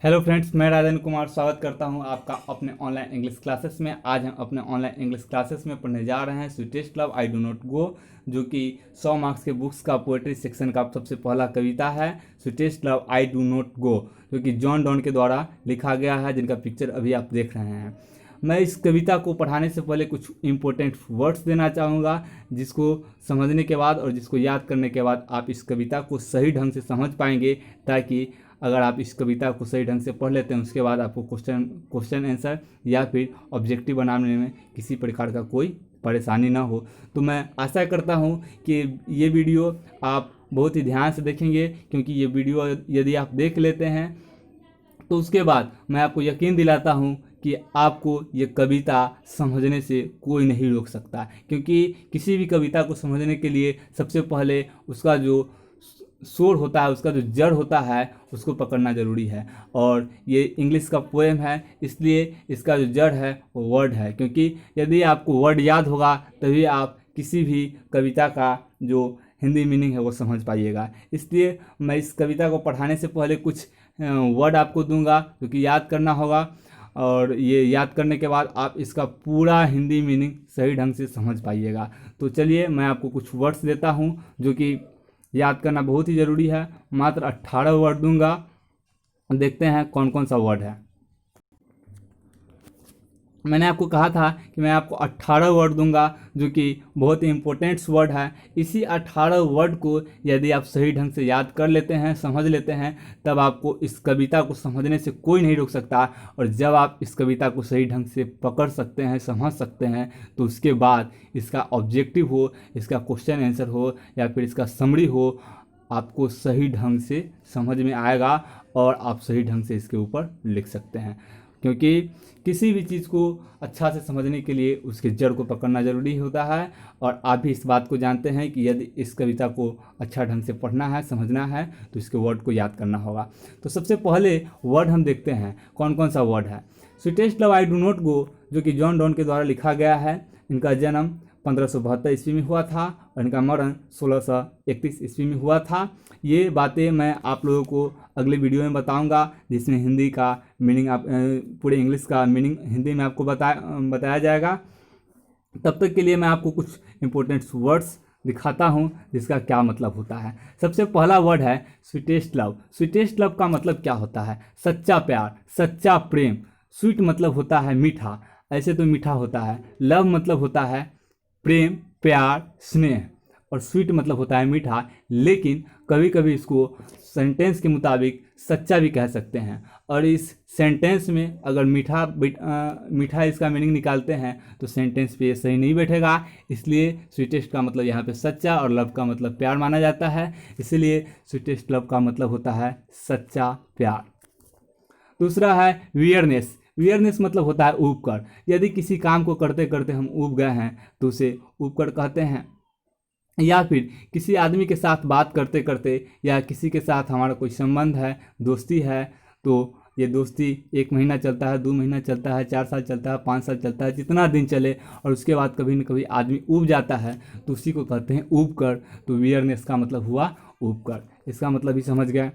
Hello friends, मैं राजन कुमार स्वागत करता हूं आपका अपने ऑनलाइन इंग्लिश क्लासेस में। आज हम अपने ऑनलाइन इंग्लिश क्लासेस में पढ़ने जा रहे हैं sweetest love I do not go, जो कि 100 मार्क्स के बुक्स का पोएट्री सेक्शन का सबसे पहला कविता है। Sweetest love I do not go, जो कि जॉन डॉन के द्वारा लिखा गया है, जिनका पिक्चर अभी आप देख रहे हैं। मैं इस कविता को पढ़ाने से पहले कुछ इंपॉर्टेंट वर्ड्स देना चाहूँगा, जिसको समझने के बाद और जिसको याद करने के बाद आप इस कविता को सही ढंग से समझ पाएंगे, ताकि अगर आप इस कविता को सही ढंग से पढ़ लेते हैं उसके बाद आपको क्वेश्चन आंसर या फिर ऑब्जेक्टिव बनाने में किसी प्रकार का कोई परेशानी ना हो। तो मैं आशा करता हूँ कि ये वीडियो आप बहुत ही ध्यान से देखेंगे, क्योंकि ये वीडियो यदि आप देख लेते हैं तो उसके बाद मैं आपको यकीन दिलाता हूँ कि आपको ये कविता समझने से कोई नहीं रोक सकता, क्योंकि किसी भी कविता को समझने के लिए सबसे पहले उसका जो सोर होता है, उसका जो जड़ होता है, उसको पकड़ना ज़रूरी है। और ये इंग्लिश का पोएम है, इसलिए इसका जो जड़ है वो वर्ड है, क्योंकि यदि आपको वर्ड याद होगा तभी आप किसी भी कविता का जो हिंदी मीनिंग है वो समझ पाइएगा। इसलिए मैं इस कविता को पढ़ाने से पहले कुछ वर्ड आपको दूंगा जो कि याद करना होगा, और ये याद करने के बाद आप इसका पूरा हिंदी मीनिंग सही ढंग से समझ पाइएगा। तो चलिए मैं आपको कुछ वर्ड्स देता हूँ जो कि याद करना बहुत ही ज़रूरी है। मात्र 18 वर्ड दूंगा, देखते हैं कौन कौन सा वर्ड है। मैंने आपको कहा था कि मैं आपको 18 वर्ड दूंगा, जो कि बहुत ही इंपॉर्टेंट वर्ड है। इसी 18 वर्ड को यदि आप सही ढंग से याद कर लेते हैं, समझ लेते हैं, तब आपको इस कविता को समझने से कोई नहीं रोक सकता। और जब आप इस कविता को सही ढंग से पकड़ सकते हैं, समझ सकते हैं, तो उसके बाद इसका ऑब्जेक्टिव हो, इसका क्वेश्चन आंसर हो या फिर इसका समरी हो, आपको सही ढंग से समझ में आएगा और आप सही ढंग से इसके ऊपर लिख सकते हैं। क्योंकि किसी भी चीज़ को अच्छा से समझने के लिए उसके जड़ को पकड़ना ज़रूरी होता है। और आप भी इस बात को जानते हैं कि यदि इस कविता को अच्छा ढंग से पढ़ना है, समझना है, तो इसके वर्ड को याद करना होगा। तो सबसे पहले वर्ड हम देखते हैं कौन कौन सा वर्ड है। Sweetest love I do not go, जो कि जॉन डॉन के द्वारा लिखा गया है। इनका जन्म 1572 ईस्वी में हुआ था और इनका मरण 1631 ईस्वी में हुआ था। ये बातें मैं आप लोगों को अगले वीडियो में बताऊंगा, जिसमें हिंदी का मीनिंग आप पूरे इंग्लिश का मीनिंग हिंदी में आपको बताया जाएगा। तब तक के लिए मैं आपको कुछ इंपॉर्टेंट वर्ड्स दिखाता हूँ जिसका क्या मतलब होता है। सबसे पहला वर्ड है स्वीटेस्ट लव। स्वीटेस्ट लव का मतलब क्या होता है? सच्चा प्यार, सच्चा प्रेम। स्वीट मतलब होता है मीठा, ऐसे तो मीठा होता है। लव मतलब होता है प्रेम, प्यार, स्नेह। और स्वीट मतलब होता है मीठा, लेकिन कभी कभी इसको सेंटेंस के मुताबिक सच्चा भी कह सकते हैं। और इस सेंटेंस में अगर मीठा इसका मीनिंग निकालते हैं तो सेंटेंस पे ये सही नहीं बैठेगा। इसलिए स्वीटेस्ट का मतलब यहाँ पे सच्चा और लव का मतलब प्यार माना जाता है। इसलिए स्वीटेस्ट लव का मतलब होता है सच्चा प्यार। दूसरा है वियरनेस। वियरनेस मतलब होता है ऊब कर। यदि किसी काम को करते करते हम ऊब गए हैं तो उसे ऊब कर कहते हैं। या फिर किसी आदमी के साथ बात करते करते या किसी के साथ हमारा कोई संबंध है, दोस्ती है, तो ये दोस्ती 1 महीना चलता है, 2 महीना चलता है, 4 साल चलता है, 5 साल चलता है, जितना दिन चले, और उसके बाद कभी न कभी आदमी ऊब जाता है, तो उसी को कहते हैं ऊब कर। तो वियरनेस का मतलब हुआ ऊब कर। इसका मतलब ही समझ गए।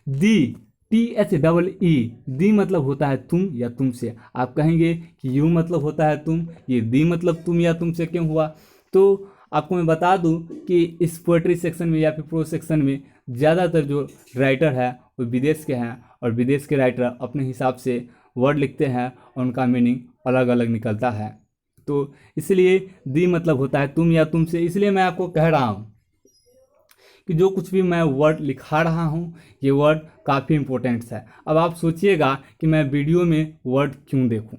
दी, THEE, दी मतलब होता है तुम या तुमसे। आप कहेंगे कि यू मतलब होता है तुम, ये दी मतलब तुम या तुमसे क्यों हुआ? तो आपको मैं बता दूं कि इस पोएट्री सेक्शन में या फिर प्रोज सेक्शन में ज़्यादातर जो राइटर है वो विदेश के हैं, और विदेश के राइटर अपने हिसाब से वर्ड लिखते हैं और उनका मीनिंग अलग अलग निकलता है। तो इसलिए दी मतलब होता है तुम या तुमसे। इसलिए मैं आपको कह रहा हूँ कि जो कुछ भी मैं वर्ड लिखा रहा हूँ, ये वर्ड काफ़ी इंपॉर्टेंट्स है। अब आप सोचिएगा कि मैं वीडियो में वर्ड क्यों देखूँ।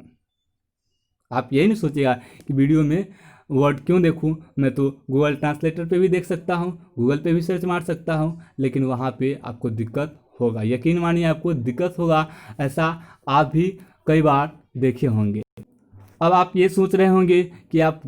आप यही नहीं सोचिएगा कि वीडियो में वर्ड क्यों देखूं। मैं तो गूगल ट्रांसलेटर पे भी देख सकता हूं, गूगल पे भी सर्च मार सकता हूं, लेकिन वहां पे आपको दिक्कत होगा। यकीन मानिए आपको दिक्कत होगा। ऐसा आप भी कई बार देखे होंगे। अब आप ये सोच रहे होंगे कि हम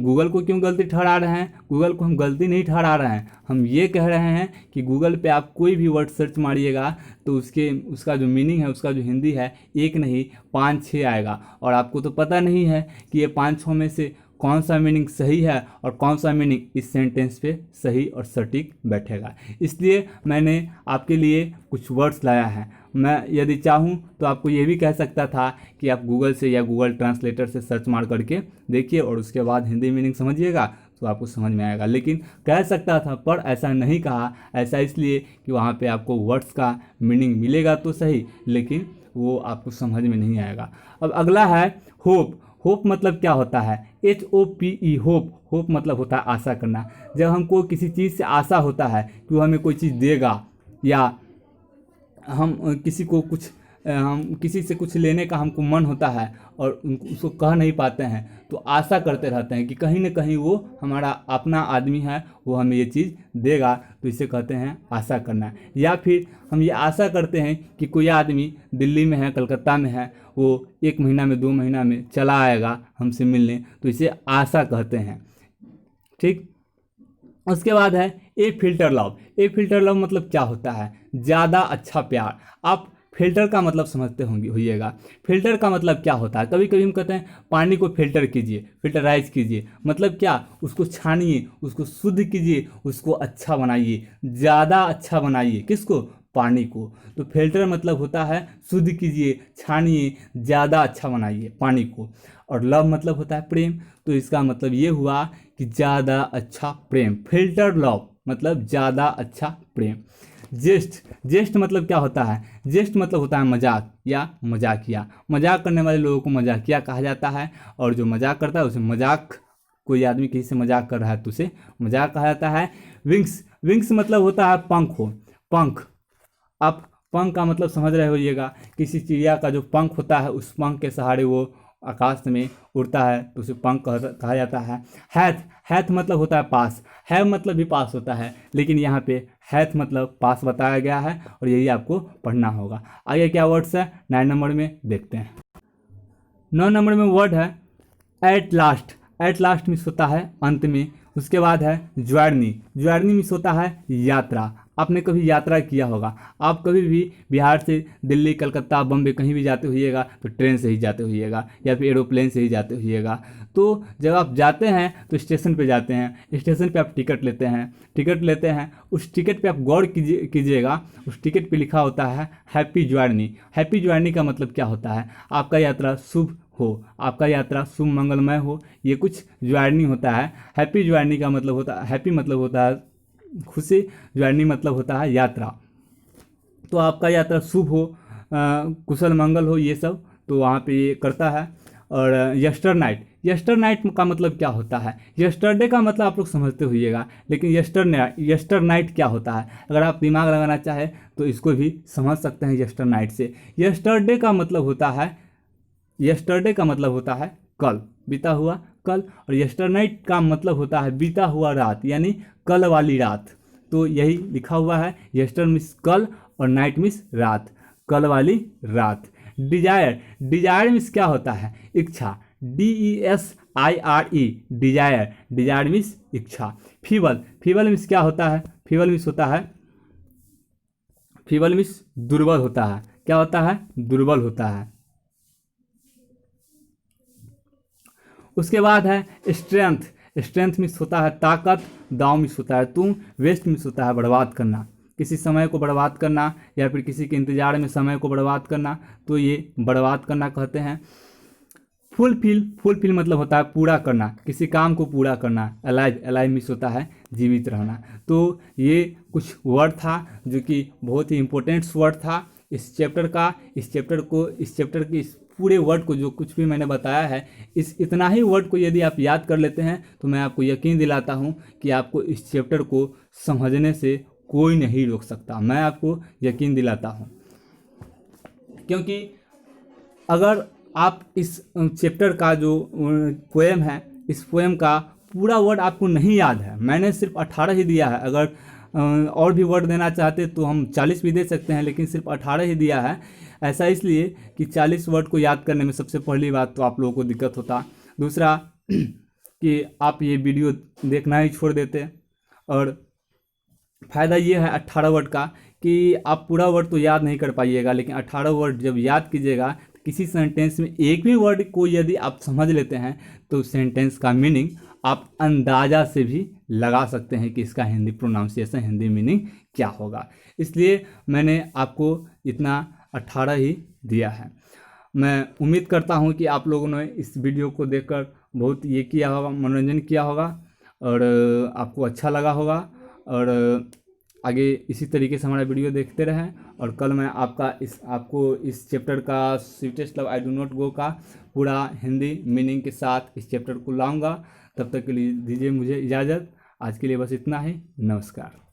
गूगल को क्यों गलती ठहरा रहे हैं? गूगल को हम गलती नहीं ठहरा रहे हैं। हम ये कह रहे हैं कि गूगल पे आप कोई भी वर्ड सर्च मारिएगा तो उसका जो मीनिंग है, उसका जो हिंदी है, एक नहीं 5-6 आएगा। और आपको तो पता नहीं है कि ये 5-6 में से कौन सा मीनिंग सही है और कौन सा मीनिंग इस सेंटेंस पे सही और सटीक बैठेगा। इसलिए मैंने आपके लिए कुछ वर्ड्स लाया है। मैं यदि चाहूँ तो आपको ये भी कह सकता था कि आप गूगल से या गूगल ट्रांसलेटर से सर्च मार करके देखिए और उसके बाद हिंदी मीनिंग समझिएगा तो आपको समझ में आएगा। लेकिन कह सकता था पर ऐसा नहीं कहा। ऐसा इसलिए कि वहाँ पे आपको वर्ड्स का मीनिंग मिलेगा तो सही, लेकिन वो आपको समझ में नहीं आएगा। अब अगला है होप। होप मतलब क्या होता है? HOPE, hope. होप मतलब होता है आशा करना। जब हमको किसी चीज़ से आशा होता है कि वो हमें कोई चीज़ देगा, या हम किसी को कुछ हम किसी से कुछ लेने का हमको मन होता है और उसको कह नहीं पाते हैं, तो आशा करते रहते हैं कि कहीं ना कहीं वो हमारा अपना आदमी है, वो हमें ये चीज़ देगा, तो इसे कहते हैं आशा करना। या फिर हम ये आशा करते हैं कि कोई आदमी दिल्ली में है, कलकत्ता में है, वो 1 महीना में 2 महीना में चला आएगा हमसे मिलने, तो इसे आशा कहते हैं। ठीक। उसके बाद है ए फिल्टर लव। ए फिल्टर लव मतलब क्या होता है? ज़्यादा अच्छा प्यार। आप फिल्टर का मतलब समझते होइएगा। फिल्टर का मतलब क्या होता है? कभी कभी हम कहते हैं पानी को फिल्टर कीजिए, फिल्टराइज कीजिए। मतलब क्या? उसको छानिए, उसको शुद्ध कीजिए, उसको अच्छा बनाइए, ज़्यादा अच्छा बनाइए। किसको? पानी को। तो फिल्टर मतलब होता है शुद्ध कीजिए, छानिए, ज़्यादा अच्छा बनाइए पानी को। और लव मतलब होता है प्रेम। तो इसका मतलब ये हुआ कि ज़्यादा अच्छा प्रेम। फिल्टर लव मतलब ज़्यादा अच्छा प्रेम। जेस्ट। जेस्ट मतलब क्या होता है? जेस्ट मतलब होता है मजाक या मजाकिया। मजाक करने वाले लोगों को मजाकिया कहा जाता है, और जो मजाक करता है उसे मजाक, कोई आदमी किसी से मजाक कर रहा है तो उसे मजाक कहा जाता है। विंग्स। विंग्स मतलब होता है पंख हो, पंख। आप पंख का मतलब समझ रहे होइएगा। किसी चिड़िया का जो पंख होता है, उस पंख के सहारे वो आकाश में उड़ता है, तो उसे पंख कहा जाता है। हैथ। हैथ मतलब होता है पास। है मतलब भी पास होता है, लेकिन यहाँ पे हैथ मतलब पास बताया गया है, और यही आपको पढ़ना होगा। आगे क्या वर्ड्स है 9 नंबर में देखते हैं। 9 नंबर में वर्ड है at last. At last means होता है अंत में। उसके बाद है ज्वार्नी। ज्वार्नी मीन्स होता है यात्रा। आपने कभी यात्रा किया होगा। आप कभी भी बिहार से दिल्ली, कलकत्ता, बम्बे कहीं भी जाते होइएगा तो ट्रेन से ही जाते होइएगा, या फिर एरोप्लेन से ही जाते होइएगा। तो जब आप जाते हैं तो स्टेशन पे जाते हैं, स्टेशन पे आप टिकट लेते हैं। टिकट लेते हैं, उस टिकट पे आप गौर कीजिएगा, उस टिकट पे लिखा होता है हैप्पी जर्नी। हैप्पी जर्नी का मतलब क्या होता है? आपका यात्रा शुभ हो, आपका यात्रा शुभ मंगलमय हो, ये कुछ जर्नी होता है। हैप्पी जर्नी का मतलब होता है, हैप्पी मतलब होता है खुशी, जर्नी मतलब होता है यात्रा। तो आपका यात्रा शुभ हो, कुशल मंगल हो, ये सब तो वहाँ पे ये करता है। और यस्टर नाइट। यस्टर नाइट का मतलब क्या होता है? यस्टरडे का मतलब आप लोग समझते होइएगा, लेकिन यस्टर नाइट क्या होता है? अगर आप दिमाग लगाना चाहें तो इसको भी समझ सकते हैं यस्टर नाइट से। यस्टरडे का मतलब होता है, यस्टरडे का मतलब होता है कल, बीता हुआ कल। और यस्टर नाइट का मतलब होता है बीता हुआ रात, यानी कल वाली रात। तो यही लिखा हुआ है, यस्टर मीन्स कल और नाइट मीन्स रात, कल वाली रात। डिजायर। डिजायर मीन्स क्या होता है? इच्छा। DESIRE, desire. डिजायर मीन्स इच्छा। फीबल। फीबल मीन्स क्या होता है? फीबल मीन्स होता है, फीबल मीन्स दुर्बल होता है। क्या होता है? दुर्बल होता है। उसके बाद है स्ट्रेंथ। स्ट्रेंथ मीन्स होता है ताकत। दाव मीन्स होता है तुम। वेस्ट मीन्स होता है बर्बाद करना, किसी समय को बर्बाद करना, या फिर किसी के इंतजार में समय को बर्बाद करना, तो ये बर्बाद करना कहते हैं। फुलफिल। फुलफिल मतलब होता है पूरा करना, किसी काम को पूरा करना। अलाइव। अलाइव मीन्स होता है जीवित रहना। तो ये कुछ वर्ड था जो कि बहुत ही इंपॉर्टेंट वर्ड था इस चैप्टर का। इस चैप्टर के इस पूरे वर्ड को, जो कुछ भी मैंने बताया है, इस इतना ही वर्ड को यदि आप याद कर लेते हैं तो मैं आपको यकीन दिलाता हूँ कि आपको इस चैप्टर को समझने से कोई नहीं रोक सकता। मैं आपको यकीन दिलाता हूँ, क्योंकि अगर आप इस चैप्टर का जो पोएम है, इस पोएम का पूरा वर्ड आपको नहीं याद है, मैंने सिर्फ 18 ही दिया है। अगर और भी वर्ड देना चाहते तो हम 40 भी दे सकते हैं, लेकिन सिर्फ 18 ही दिया है। ऐसा इसलिए कि 40 वर्ड को याद करने में सबसे पहली बात तो आप लोगों को दिक्कत होता, दूसरा कि आप ये वीडियो देखना ही छोड़ देते। और फ़ायदा ये है 18 वर्ड का कि आप पूरा वर्ड तो याद नहीं कर पाइएगा, लेकिन 18 वर्ड जब याद कीजिएगा तो किसी सेंटेंस में एक भी वर्ड को यदि आप समझ लेते हैं तो सेंटेंस का मीनिंग आप अंदाज़ा से भी लगा सकते हैं कि इसका हिंदी प्रोनाउंसिएशन, हिंदी मीनिंग क्या होगा। इसलिए मैंने आपको इतना 18 ही दिया है। मैं उम्मीद करता हूँ कि आप लोगों ने इस वीडियो को देखकर बहुत ये किया होगा, मनोरंजन किया होगा और आपको अच्छा लगा होगा। और आगे इसी तरीके से हमारा वीडियो देखते रहें। और कल मैं आपको इस चैप्टर का sweetest love I do not go का पूरा हिंदी मीनिंग के साथ इस चैप्टर को लाऊंगा। तब तक के लिए दीजिए मुझे इजाज़त। आज के लिए बस इतना ही। नमस्कार।